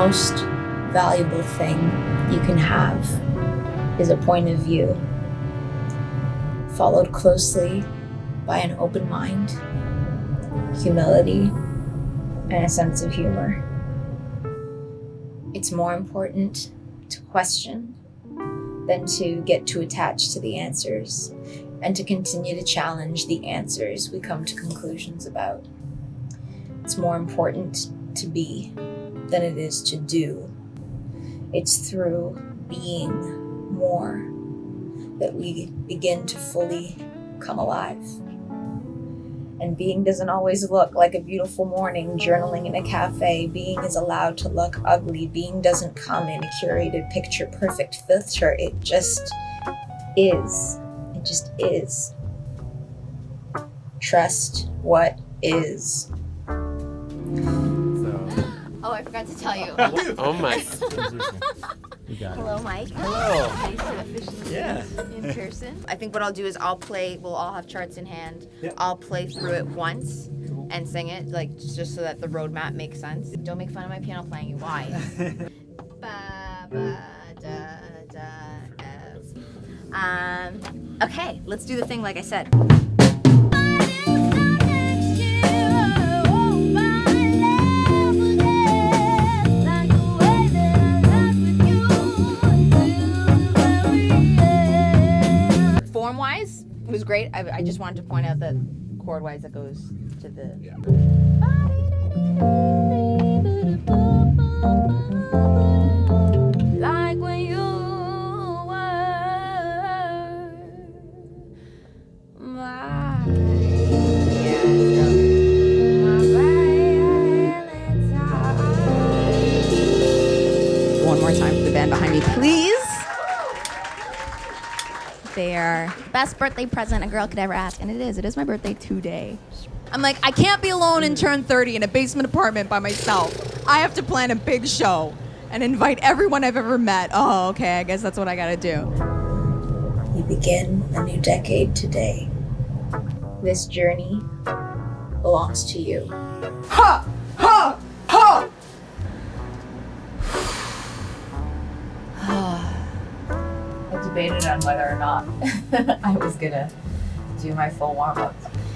most valuable thing you can have is a point of view, followed closely by an open mind, humility, and a sense of humor. It's more important to question than to get too attached to the answers and to continue to challenge the answers we come to conclusions about. It's more important to be than it is to do. It's through being more that we begin to fully come alive. And being doesn't always look like a beautiful morning journaling in a cafe. Being is allowed to look ugly. Being doesn't come in a curated picture perfect filter. It just is. It just is. Trust what is. Oh, I forgot to tell you. Oh my. You got it. Hello, Mike. Hello. Nice to officially meet in person. I think what I'll do is we'll all have charts in hand. Yep. I'll play through it once and sing it, like just so that the roadmap makes sense. Don't make fun of my piano playing, you wise. Ba, ba, da, da, F. Okay, let's do the thing like I said. Form-wise, it was great. I just wanted to point out that chord-wise, that goes to the... Yeah. Like when you were my... Yeah, let's go. One more time for the band behind me, please. They are best birthday present a girl could ever ask, and it is my birthday today. I'm like, I can't be alone and turn 30 in a basement apartment by myself. I have to plan a big show and invite everyone I've ever met. Oh, okay, I guess that's what I gotta do. You begin a new decade today. This journey belongs to you. Ha! Ha! Ha! I debated on whether or not I was gonna do my full warm-up.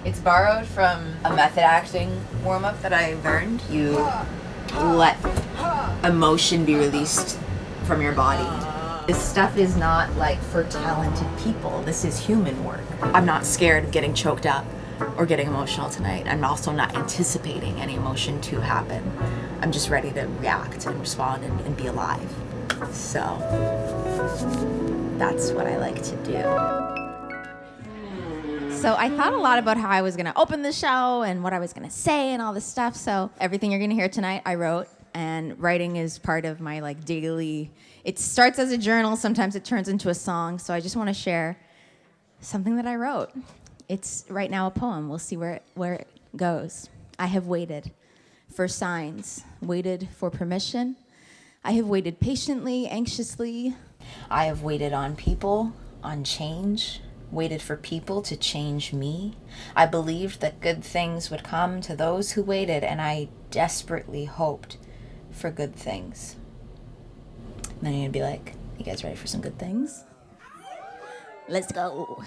It's borrowed from a method acting warm-up that I learned. You let emotion be released from your body. This stuff is not like for talented people. This is human work. I'm not scared of getting choked up or getting emotional tonight. I'm also not anticipating any emotion to happen. I'm just ready to react and respond and be alive. So that's what I like to do. So I thought a lot about how I was gonna open the show and what I was gonna say and all this stuff. So everything you're gonna hear tonight, I wrote, and writing is part of my like daily. It starts as a journal, sometimes it turns into a song. So I just want to share something that I wrote. It's right now a poem. We'll see where it goes. I have waited for signs, waited for permission. I have waited patiently, anxiously. I have waited on people, on change, waited for people to change me. I believed that good things would come to those who waited, and I desperately hoped for good things. And then you're gonna be like, you guys ready for some good things? Let's go.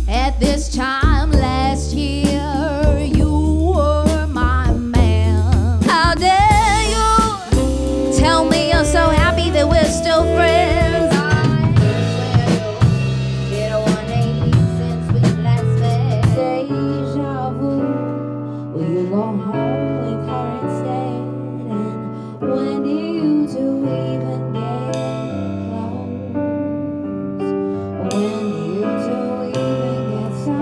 At this time last year, you were my man. How dare you tell me you're so happy that we're still friends? I did a 180 since we last met. Deja vu. Will you go home with her instead? And when do you two even get close? When do you two so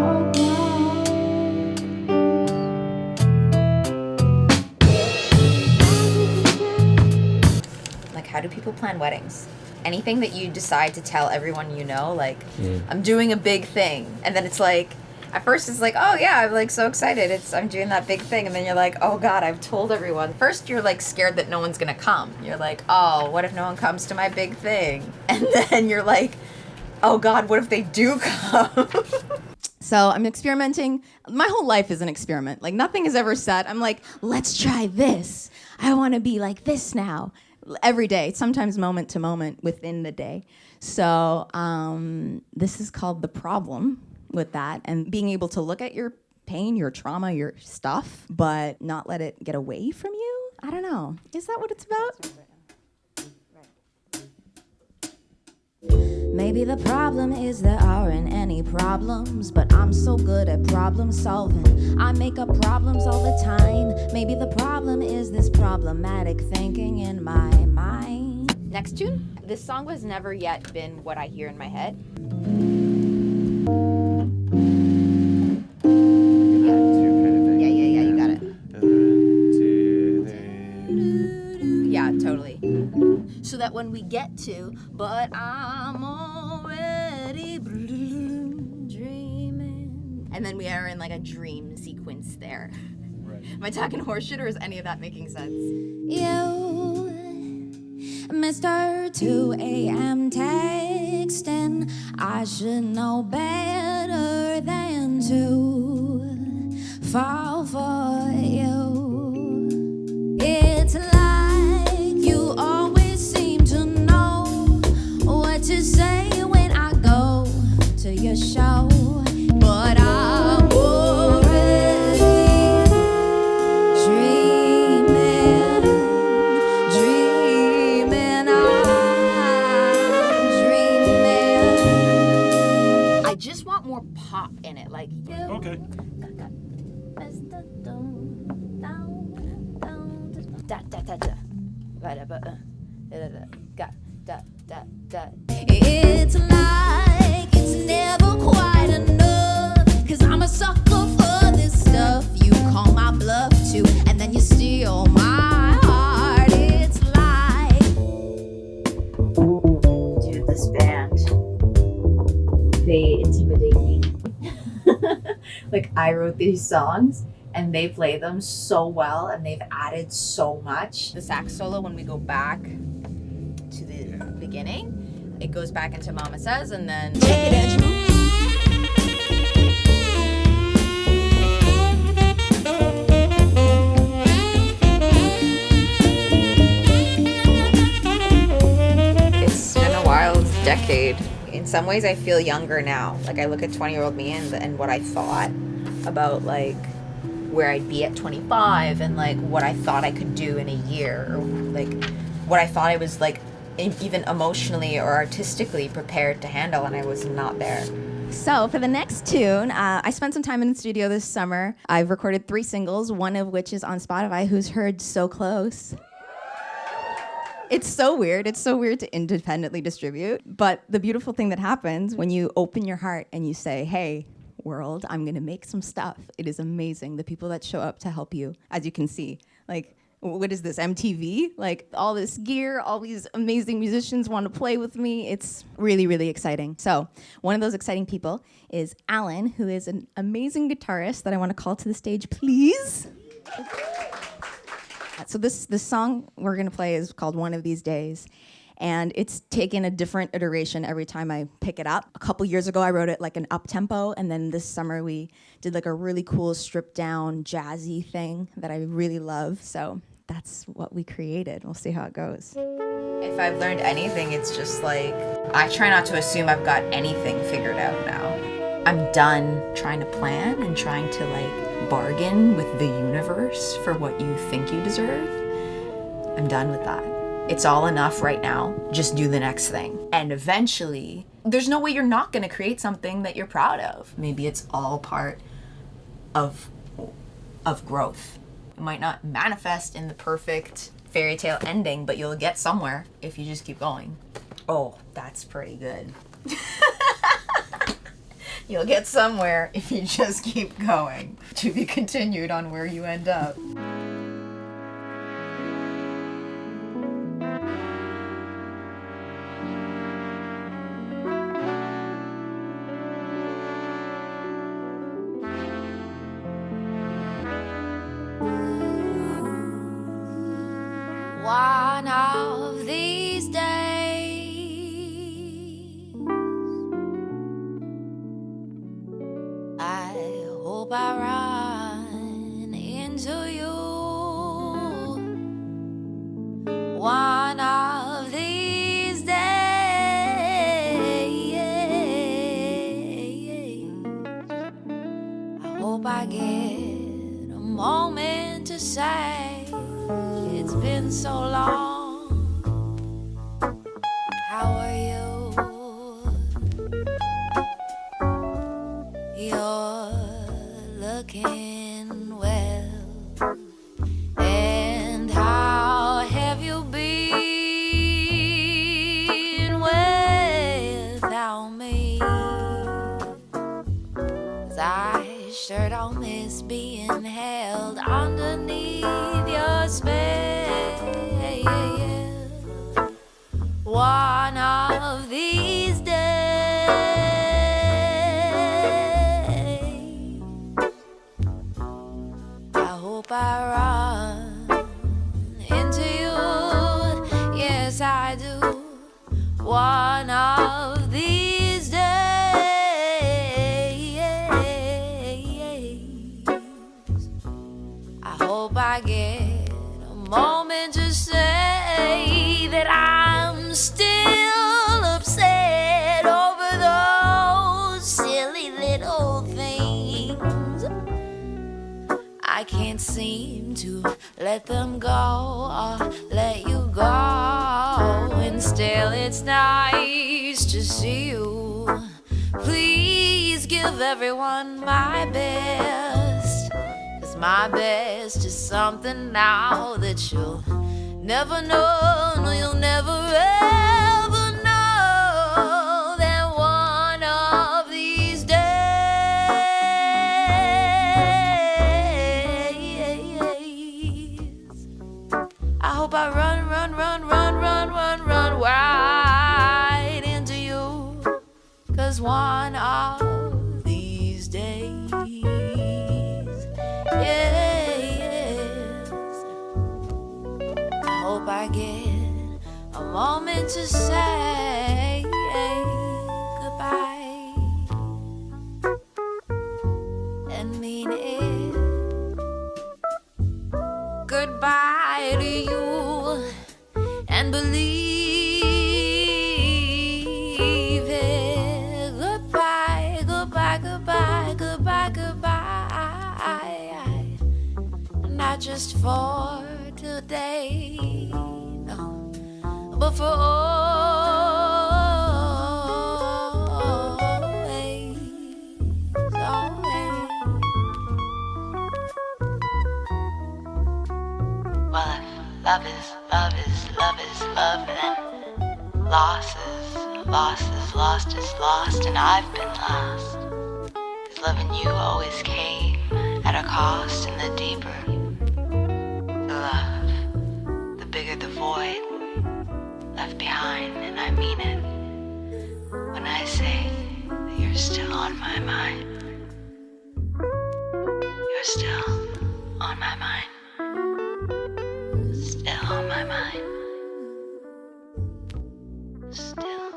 like, how do people plan weddings? Anything that you decide to tell everyone you know, like, I'm doing a big thing, and then it's like, at first it's like, oh yeah, I'm like so excited, I'm doing that big thing, and then you're like, oh god, I've told everyone. First you're like scared that no one's gonna come. You're like, oh, what if no one comes to my big thing? And then you're like, Oh God, what if they do come? So I'm experimenting. My whole life is an experiment. Like nothing is ever set. I'm like, let's try this. I want to be like this now. Every day, sometimes moment to moment within the day. So this is called The Problem with that. And being able to look at your pain, your trauma, your stuff, but not let it get away from you. I don't know. Is that what it's about? Maybe the problem is there aren't any problems, but I'm so good at problem solving. I make up problems all the time. Maybe the problem is this problematic thinking in my mind. Next tune. This song has never yet been what I hear in my head. Yeah, you got it. 2, 3. Yeah, totally. So that when we get to, but I'm already dreaming. And then we are in like a dream sequence there. Right. Am I talking horseshit or is any of that making sense? You, Mr. 2 a.m. texting, I should know better than to fall for you. It's like you always seem to know what to say when I go to your show, but I'm already dreaming, I'm dreaming. I just want more pop in it, like you. Okay. It's like it's never quite enough, 'cause I'm a sucker for this stuff. You call my bluff too, and then you steal my heart. It's like, Dude, this band, they intimidate me. Like, I wrote these songs and they play them so well and they've added so much. The sax solo, when we go back to the beginning, it goes back into Mama Says and then take it Andrew. It's been a wild decade. In some ways I feel younger now. Like I look at 20-year-old me and what I thought about like where I'd be at 25 and like what I thought I could do in a year, or like what I thought I was like even emotionally or artistically prepared to handle, and I was not there. So for the next tune, I spent some time in the studio this summer. I've recorded 3 singles, one of which is on Spotify. Who's heard So Close? It's so weird. It's so weird to independently distribute. But the beautiful thing that happens when you open your heart and you say, hey, world, I'm going to make some stuff. It is amazing. The people that show up to help you, as you can see, like, what is this, MTV? Like all this gear, all these amazing musicians want to play with me. It's really, really exciting. So one of those exciting people is Alan, who is an amazing guitarist that I want to call to the stage, please. So this song we're going to play is called One of These Days. And it's taken a different iteration every time I pick it up. A couple years ago, I wrote it like an up-tempo, and then this summer we did like a really cool stripped-down jazzy thing that I really love. So that's what we created. We'll see how it goes. If I've learned anything, it's just like, I try not to assume I've got anything figured out now. I'm done trying to plan and trying to like bargain with the universe for what you think you deserve. I'm done with that. It's all enough right now. Just do the next thing. And eventually, there's no way you're not going to create something that you're proud of. Maybe it's all part of growth. It might not manifest in the perfect fairy tale ending, but you'll get somewhere if you just keep going. Oh, that's pretty good. You'll get somewhere if you just keep going. To be continued on where you end up. one of these days, say it's been so long. How are you? You're looking well. And how have you been without me? 'Cause I sure don't miss being held underneath your spell. One of these days, I hope I run into you. Yes, I do. One of these days, I hope I get a moment to say that I'm still upset over those silly little things. I can't seem to let them go or let you go. And still it's nice to see you. Please give everyone my best. 'Cause my best is something now that you'll never know. No, you'll never ever know. That one of these days, I hope I run right into you. 'Cause one of these days, yes, I hope I get a moment to say goodbye and mean it. Goodbye to you and believe it. Goodbye, goodbye, goodbye, goodbye, goodbye. Not just for today, no, but for always, always. Well, if love is love is love is love, then loss is lost is lost, and I've been lost. 'Cause loving you always came at a cost, and the deeper the love, the bigger the void left behind, and I mean it when I say that you're still on my mind. You're still on my mind. Still on my mind. Still